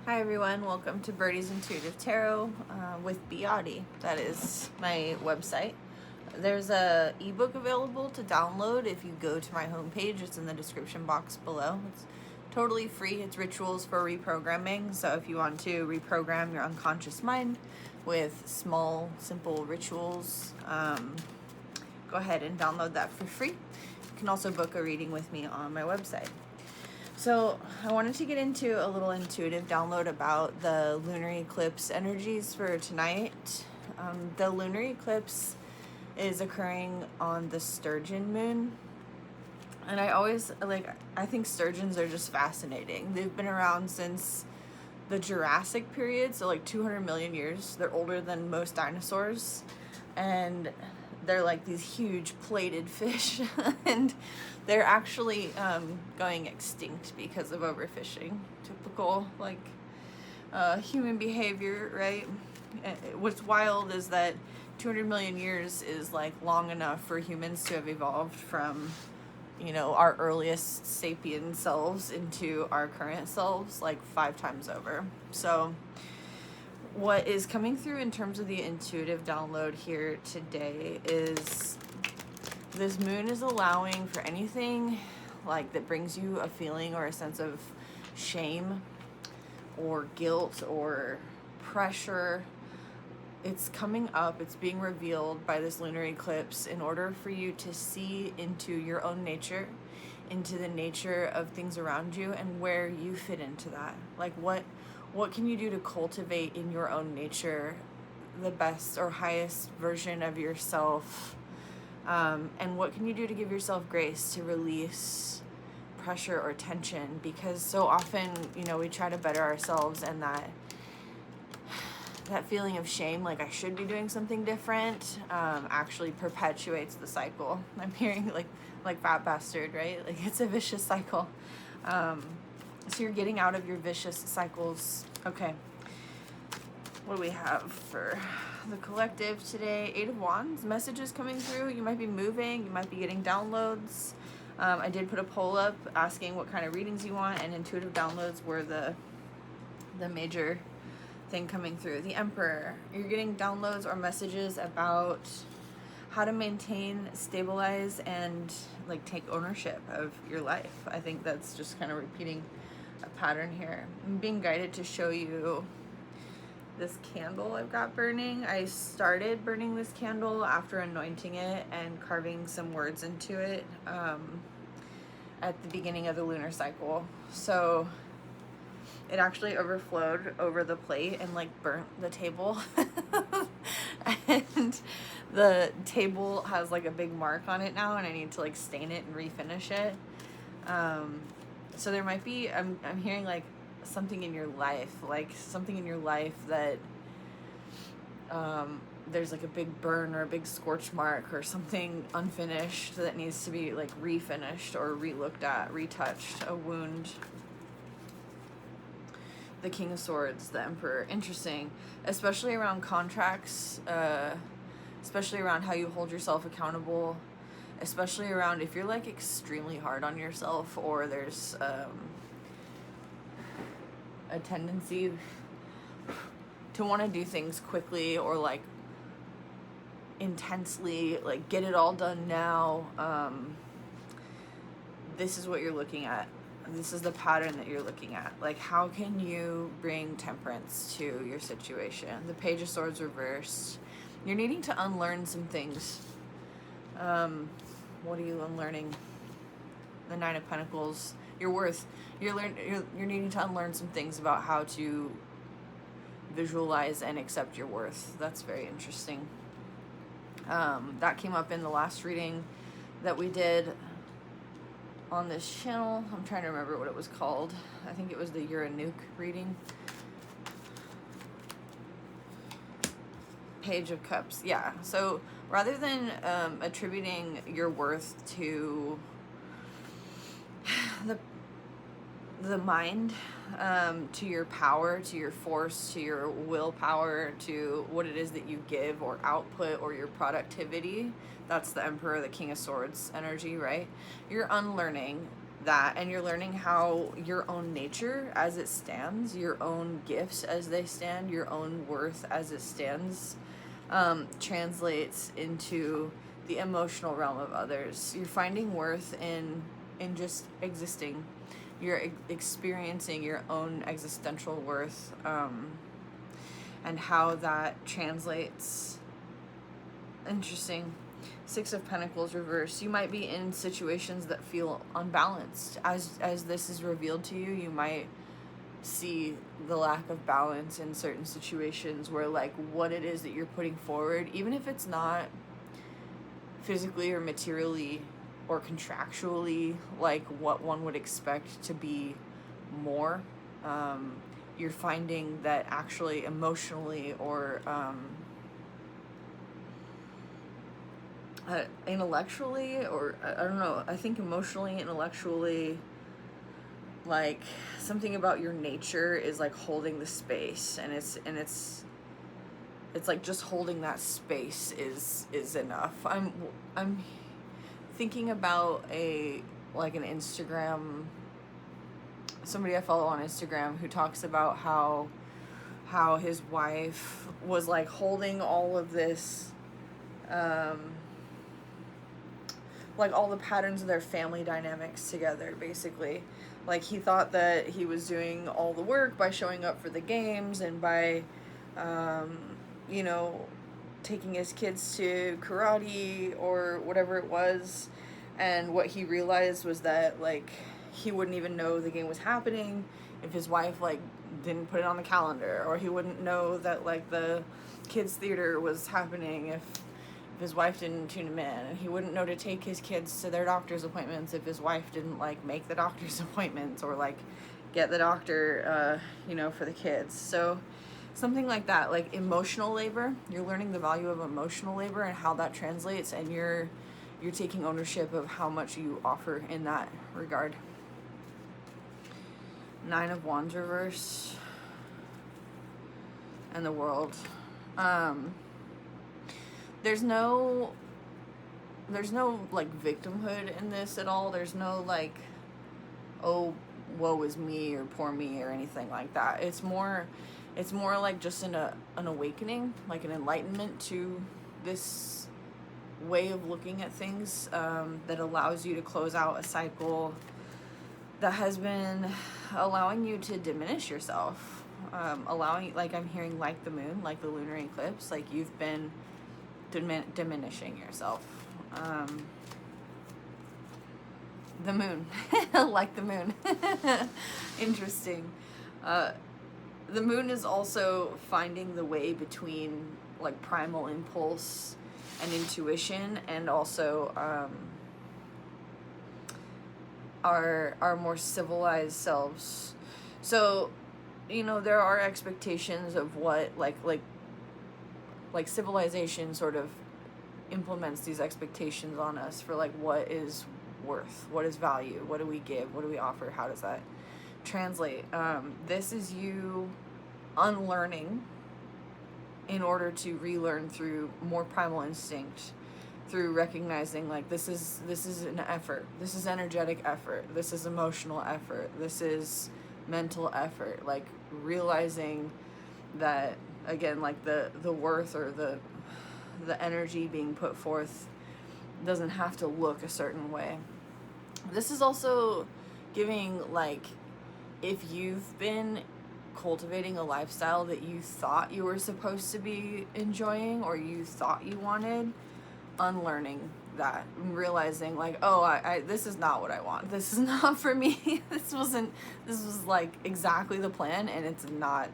Hi everyone, welcome to Birdie's Intuitive Tarot with Biotti. That is my website. There's a ebook available to download if you go to my homepage. It's in the description box below. It's totally free. It's rituals for reprogramming. So if you want to reprogram your unconscious mind with small, simple rituals, go ahead and download that for free. You can also book a reading with me on my website. So I wanted to get into a little intuitive download about the lunar eclipse energies for tonight. The lunar eclipse is occurring on the sturgeon moon. And I think sturgeons are just fascinating. They've been around since the Jurassic period, so like 200 million years. They're older than most dinosaurs. And they're like these huge plated fish. And they're actually going extinct because of overfishing. Typical human behavior, right? What's wild is that 200 million years is like long enough for humans to have evolved from, our earliest sapient selves into our current selves like 5 times over. So what is coming through in terms of the intuitive download here today is this moon is allowing for anything like that brings you a feeling or a sense of shame or guilt or pressure. It's coming up, it's being revealed by this lunar eclipse in order for you to see into your own nature, into the nature of things around you and where you fit into that. Like what can you do to cultivate in your own nature the best or highest version of yourself? And what can you do to give yourself grace to release pressure or tension? Because so often, we try to better ourselves, and that feeling of shame, like I should be doing something different, actually perpetuates the cycle. I'm hearing like fat bastard, right? Like it's a vicious cycle. So you're getting out of your vicious cycles. Okay. What do we have for the collective today? 8 of Wands, messages coming through. You might be moving, you might be getting downloads. I did put a poll up asking what kind of readings you want, and intuitive downloads were the major thing coming through. The Emperor, you're getting downloads or messages about how to maintain, stabilize, and like take ownership of your life. I think that's just kind of repeating a pattern here. I'm being guided to show you this candle I've got burning. I started burning this candle after anointing it and carving some words into it at the beginning of the lunar cycle. So it actually overflowed over the plate and like burnt the table. And the table has like a big mark on it now, and I need to like stain it and refinish it. So there might be, I'm hearing like something in your life that there's like a big burn or a big scorch mark or something unfinished that needs to be like refinished or relooked at, retouched, a wound. The King of Swords, the Emperor, interesting, especially around contracts, especially around how you hold yourself accountable, especially around if you're like extremely hard on yourself, or there's a tendency to want to do things quickly or like intensely, like get it all done now. This is what you're looking at. This is the pattern that you're looking at. Like, how can you bring temperance to your situation? The Page of Swords reversed. You're needing to unlearn some things. What are you unlearning? The Nine of Pentacles. Your worth. You're needing to unlearn some things about how to visualize and accept your worth. That's very interesting. That came up in the last reading that we did on this channel. I'm trying to remember what it was called. I think it was the You're a Nuke reading. Page of Cups. Yeah. So rather than attributing your worth to the mind, to your power, to your force, to your willpower, to what it is that you give or output or your productivity, that's the Emperor, the King of Swords energy, right? You're unlearning that, and you're learning how your own nature as it stands, your own gifts as they stand, your own worth as it stands, translates into the emotional realm of others. You're finding worth in just existing. You're experiencing your own existential worth, and how that translates. Interesting. Six of Pentacles reverse. You might be in situations that feel unbalanced. As this is revealed to you, you might see the lack of balance in certain situations where, like, what it is that you're putting forward, even if it's not physically or materially or contractually like what one would expect to be more, you're finding that actually emotionally or intellectually, or I don't know, I think emotionally, intellectually, like something about your nature is like holding the space, and it's like just holding that space is enough. I'm thinking about an Instagram, somebody I follow on Instagram who talks about how his wife was like holding all of this, like all the patterns of their family dynamics together, basically. Like, he thought that he was doing all the work by showing up for the games and by, you know, taking his kids to karate or whatever it was. And what he realized was that, like, he wouldn't even know the game was happening if his wife, like, didn't put it on the calendar, or he wouldn't know that, like, the kids' theater was happening if his wife didn't tune him in, and he wouldn't know to take his kids to their doctor's appointments if his wife didn't, like, make the doctor's appointments or, like, get the doctor, you know, for the kids. So something like that, like emotional labor. You're learning the value of emotional labor and how that translates, and you're taking ownership of how much you offer in that regard. Nine of Wands reverse and the World. There's no like victimhood in this at all. There's no like, oh, woe is me or poor me or anything like that. It's more like just an awakening, like an enlightenment to this way of looking at things, that allows you to close out a cycle that has been allowing you to diminish yourself, allowing, like I'm hearing, like the moon, like the lunar eclipse, like you've been diminishing yourself. The moon, like the moon. Interesting. The moon is also finding the way between like primal impulse and intuition, and also our more civilized selves. So, you know, there are expectations of what like civilization sort of implements these expectations on us for like what is worth, what is value, what do we give, what do we offer, how does that translate. This is you unlearning in order to relearn through more primal instinct, through recognizing like this is an effort, this is energetic effort, this is emotional effort, this is mental effort, like realizing that, again, like the worth or the energy being put forth doesn't have to look a certain way. This is also giving, like, if you've been cultivating a lifestyle that you thought you were supposed to be enjoying or you thought you wanted, unlearning that and realizing like, oh, I this is not what I want, this is not for me. this was like exactly the plan, and it's not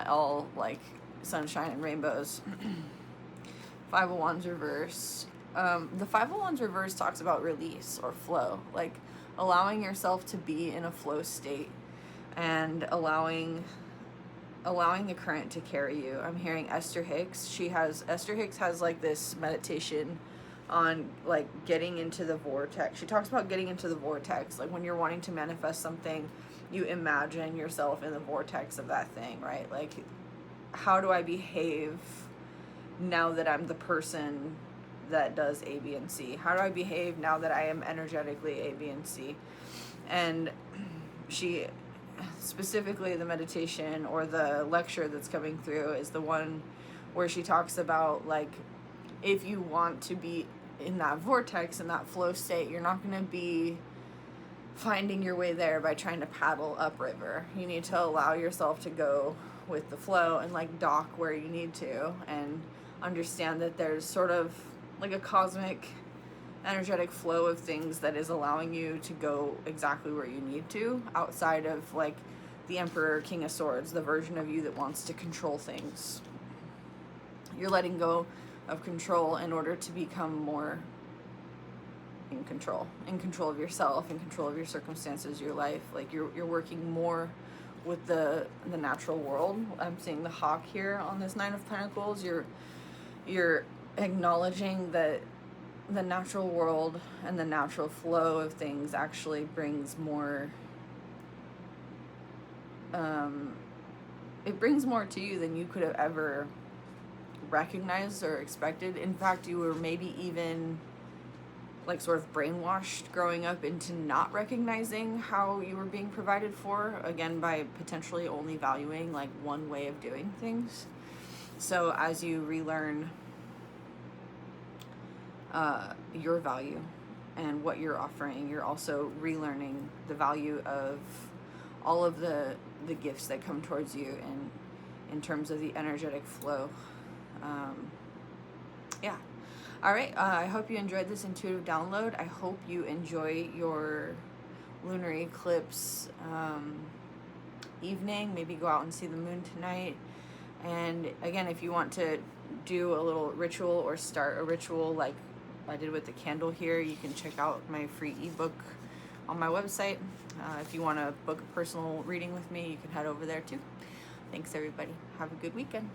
all like sunshine and rainbows. Five of Wands reverse. The Five of Wands reverse talks about release or flow, like allowing yourself to be in a flow state and allowing the current to carry you. I'm hearing Esther Hicks has like this meditation on like getting into the vortex. She talks about getting into the vortex, like when you're wanting to manifest something, you imagine yourself in the vortex of that thing, right? Like, how do I behave now that I'm the person that does A, B, and C? How do I behave now that I am energetically A, B, and C? And she, specifically the meditation or the lecture that's coming through is the one where she talks about, like, if you want to be in that vortex, in that flow state, you're not going to be finding your way there by trying to paddle upriver. You need to allow yourself to go with the flow and, like, dock where you need to, and understand that there's sort of like a cosmic energetic flow of things that is allowing you to go exactly where you need to, outside of, like, the Emperor, King of Swords, the version of you that wants to control things. You're letting go of control in order to become more in control of yourself, in control of your circumstances, your life. Like, you're working more with the natural world. I'm seeing the hawk here on this Nine of Pentacles. You're acknowledging that the natural world and the natural flow of things actually brings more, it brings more to you than you could have ever recognized or expected. In fact, you were maybe even, like, sort of brainwashed growing up into not recognizing how you were being provided for, again, by potentially only valuing, like, one way of doing things. So as you relearn your value and what you're offering, you're also relearning the value of all of the gifts that come towards you in terms of the energetic flow. Yeah. All right. I hope you enjoyed this intuitive download. I hope you enjoy your lunar eclipse evening. Maybe go out and see the moon tonight. And again, if you want to do a little ritual or start a ritual like I did with the candle here, you can check out my free ebook on my website. If you want to book a personal reading with me, you can head over there too. Thanks, everybody. Have a good weekend.